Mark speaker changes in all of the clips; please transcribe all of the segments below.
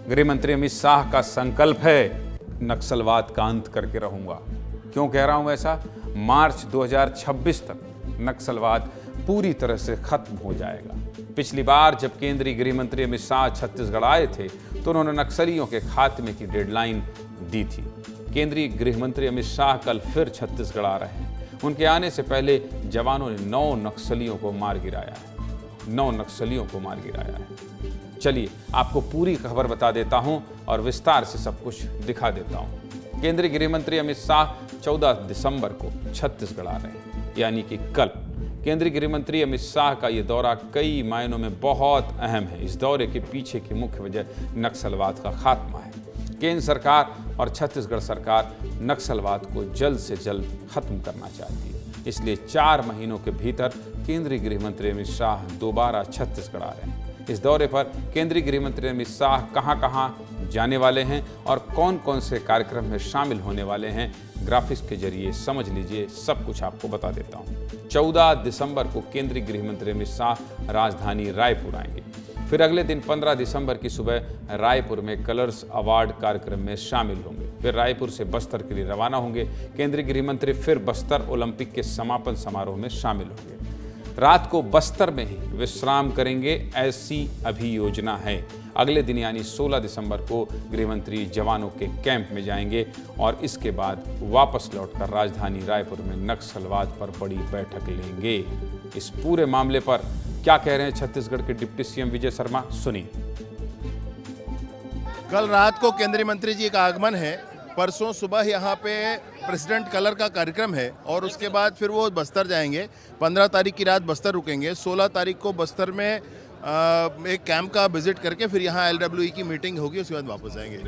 Speaker 1: गृह मंत्री अमित शाह का संकल्प है, नक्सलवाद का अंत करके रहूंगा। क्यों कह रहा हूं ऐसा? मार्च 2026 तक नक्सलवाद पूरी तरह से खत्म हो जाएगा। पिछली बार जब केंद्रीय गृह मंत्री अमित शाह छत्तीसगढ़ आए थे तो उन्होंने नक्सलियों के खात्मे की डेडलाइन दी थी। केंद्रीय गृह मंत्री अमित शाह कल फिर छत्तीसगढ़ आ रहे हैं। उनके आने से पहले जवानों ने 9 नक्सलियों को मार गिराया है। 9 नक्सलियों को मार गिराया है। चलिए आपको पूरी खबर बता देता हूं और विस्तार से सब कुछ दिखा देता हूं। केंद्रीय गृह मंत्री अमित शाह 14 दिसंबर को छत्तीसगढ़ आ रहे हैं, यानी कि कल। केंद्रीय गृह मंत्री अमित शाह का ये दौरा कई मायनों में बहुत अहम है। इस दौरे के पीछे की मुख्य वजह नक्सलवाद का खात्मा है। केंद्र सरकार और छत्तीसगढ़ सरकार नक्सलवाद को जल्द से जल्द खत्म करना चाहती है। इसलिए 4 महीनों के भीतर केंद्रीय गृह मंत्री अमित शाह दोबारा छत्तीसगढ़ आ रहे हैं। इस दौरे पर केंद्रीय गृह मंत्री अमित शाह कहां-कहां जाने वाले हैं और कौन-कौन से कार्यक्रम में शामिल होने वाले हैं, ग्राफिक्स के जरिए समझ लीजिए। सब कुछ आपको बता देता हूं। 14 दिसंबर को केंद्रीय गृह मंत्री अमित शाह राजधानी रायपुर आएंगे। फिर अगले दिन 15 दिसंबर की सुबह रायपुर में कलर्स अवार्ड कार्यक्रम में शामिल होंगे। फिर रायपुर से बस्तर के लिए रवाना होंगे। केंद्रीय गृह मंत्री फिर बस्तर ओलंपिक के समापन समारोह में शामिल होंगे। रात को बस्तर में ही विश्राम करेंगे, ऐसी अभी योजना है। अगले दिन यानी 16 दिसंबर को गृह मंत्री जवानों के कैंप में जाएंगे और इसके बाद वापस लौटकर राजधानी रायपुर में नक्सलवाद पर बड़ी बैठक लेंगे। इस पूरे मामले पर क्या कह रहे हैं छत्तीसगढ़ के डिप्टी सीएम विजय शर्मा, सुनिए।
Speaker 2: कल रात को केंद्रीय मंत्री जी का आगमन है। परसों सुबह यहाँ पे प्रेसिडेंट कलर का कार्यक्रम है और उसके बाद फिर वो बस्तर जाएंगे। 15 तारीख की रात बस्तर रुकेंगे। 16 तारीख को बस्तर में एक कैंप का विजिट करके फिर यहाँ LWE की मीटिंग होगी, उसके बाद वापस आएंगे।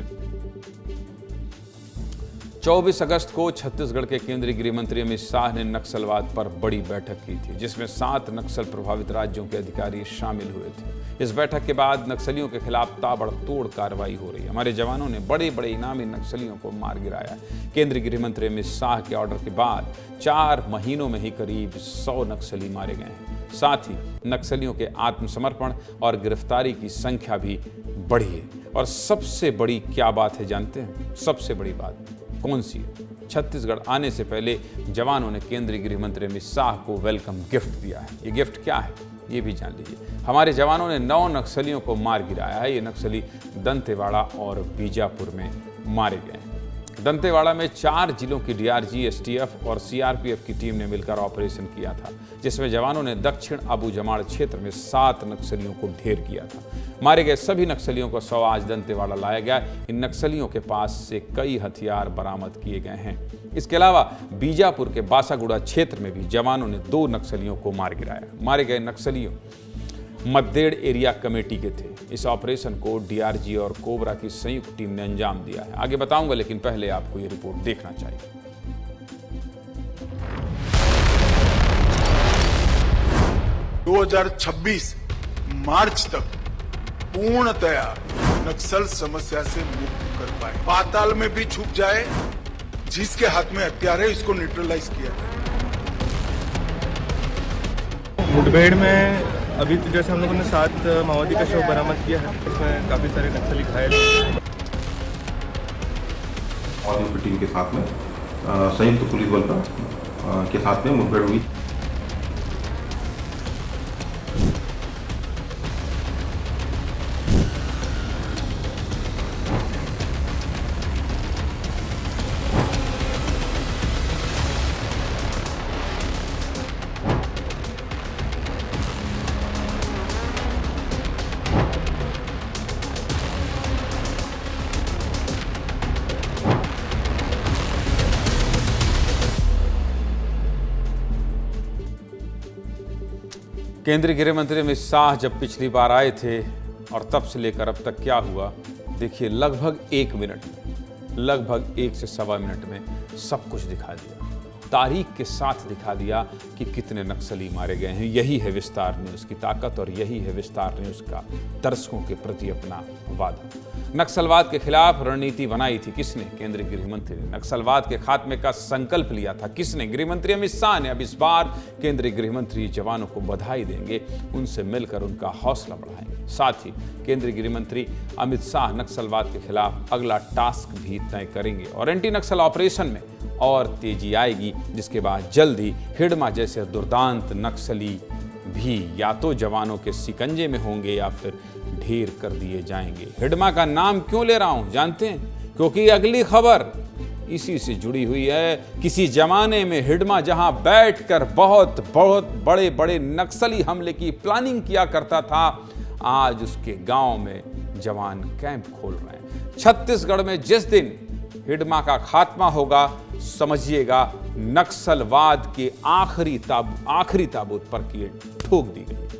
Speaker 1: 24 अगस्त को छत्तीसगढ़ के केंद्रीय गृह मंत्री अमित शाह ने नक्सलवाद पर बड़ी बैठक की थी, जिसमें 7 नक्सल प्रभावित राज्यों के अधिकारी शामिल हुए थे। इस बैठक के बाद नक्सलियों के खिलाफ ताबड़तोड़ कार्रवाई हो रही है। हमारे जवानों ने बड़े बड़े इनामी नक्सलियों को मार गिराया। केंद्रीय गृह मंत्री अमित शाह के ऑर्डर के बाद 4 महीनों में ही करीब 100 नक्सली मारे गए हैं। साथ ही नक्सलियों के आत्मसमर्पण और गिरफ्तारी की संख्या भी बढ़ी है। और सबसे बड़ी क्या बात है जानते हैं? सबसे बड़ी बात कौन सी है? छत्तीसगढ़ आने से पहले जवानों ने केंद्रीय गृह मंत्री अमित शाह को वेलकम गिफ्ट दिया है। ये गिफ्ट क्या है ये भी जान लीजिए। हमारे जवानों ने 9 नक्सलियों को मार गिराया है। ये नक्सली दंतेवाड़ा और बीजापुर में मारे गए हैं। दंतेवाड़ा में 4 जिलों की DRG, STF और CRPF की टीम ने मिलकर ऑपरेशन किया था, जिसमें जवानों ने दक्षिण अबू जमाड़ क्षेत्र में 7 नक्सलियों को ढेर किया था। मारे गए सभी नक्सलियों को शव आज दंतेवाड़ा लाया गया। इन नक्सलियों के पास से कई हथियार बरामद किए गए हैं। इसके अलावा बीजापुर के बासागुड़ा क्षेत्र में भी जवानों ने 2 नक्सलियों को मार गिराया। मारे गए नक्सलियों मद्देड़ एरिया कमेटी के थे। इस ऑपरेशन को DRG और कोबरा की संयुक्त टीम ने अंजाम दिया है। आगे बताऊंगा, लेकिन पहले आपको ये रिपोर्ट देखना चाहिए।
Speaker 3: मार्च तक पूर्णतया नक्सल समस्या से मुक्त कर पाए। पाताल में भी छुप जाए, जिसके हाथ में हथियार है इसको न्यूट्रलाइज किया जाए।
Speaker 4: मुठभेड़ में अभी तो जैसे हम लोगों ने 7 माओवादी का शव बरामद किया है, इसमें काफी सारे नक्सली घायल हैं।
Speaker 5: और की टीम के साथ में संयुक्त पुलिस बल के साथ में मुठभेड़ हुई।
Speaker 1: केंद्रीय गृह मंत्री अमित शाह जब पिछली बार आए थे और तब से लेकर अब तक क्या हुआ, देखिए लगभग 1 मिनट में, लगभग 1 से 1.25 मिनट में सब कुछ दिखा दिया। तारीख के साथ दिखा दिया कि कितने नक्सली मारे गए हैं। यही है विस्तार न्यूज़ की ताकत और यही है विस्तार न्यूज़ का दर्शकों के प्रति अपना वादा। नक्सलवाद के खिलाफ रणनीति बनाई थी किसने? केंद्रीय गृह मंत्री ने। नक्सलवाद के खात्मे का संकल्प लिया था किसने? गृह मंत्री अमित शाह ने। अब इस बार केंद्रीय गृह मंत्री जवानों को बधाई देंगे, उनसे मिलकर उनका हौसला बढ़ाएंगे। साथ ही केंद्रीय गृह मंत्री अमित शाह नक्सलवाद के खिलाफ अगला टास्क भी तय करेंगे और एंटी नक्सल ऑपरेशन में और तेजी आएगी, जिसके बाद जल्द ही हिडमा जैसे दुर्दांत नक्सली भी या तो जवानों के शिकंजे में होंगे या फिर ढेर कर दिए जाएंगे। हिडमा का नाम क्यों ले रहा हूं जानते हैं? क्योंकि अगली खबर इसी से जुड़ी हुई है। किसी जमाने में हिडमा जहां बैठकर बहुत बहुत बड़े बड़े नक्सली हमले की प्लानिंग किया करता था, आज उसके गांव में जवान कैंप खोल रहे हैं। छत्तीसगढ़ में जिस दिन हिडमा का खात्मा होगा, समझिएगा नक्सलवाद के आखिरी ताबूत पर कील ठोक दी गई।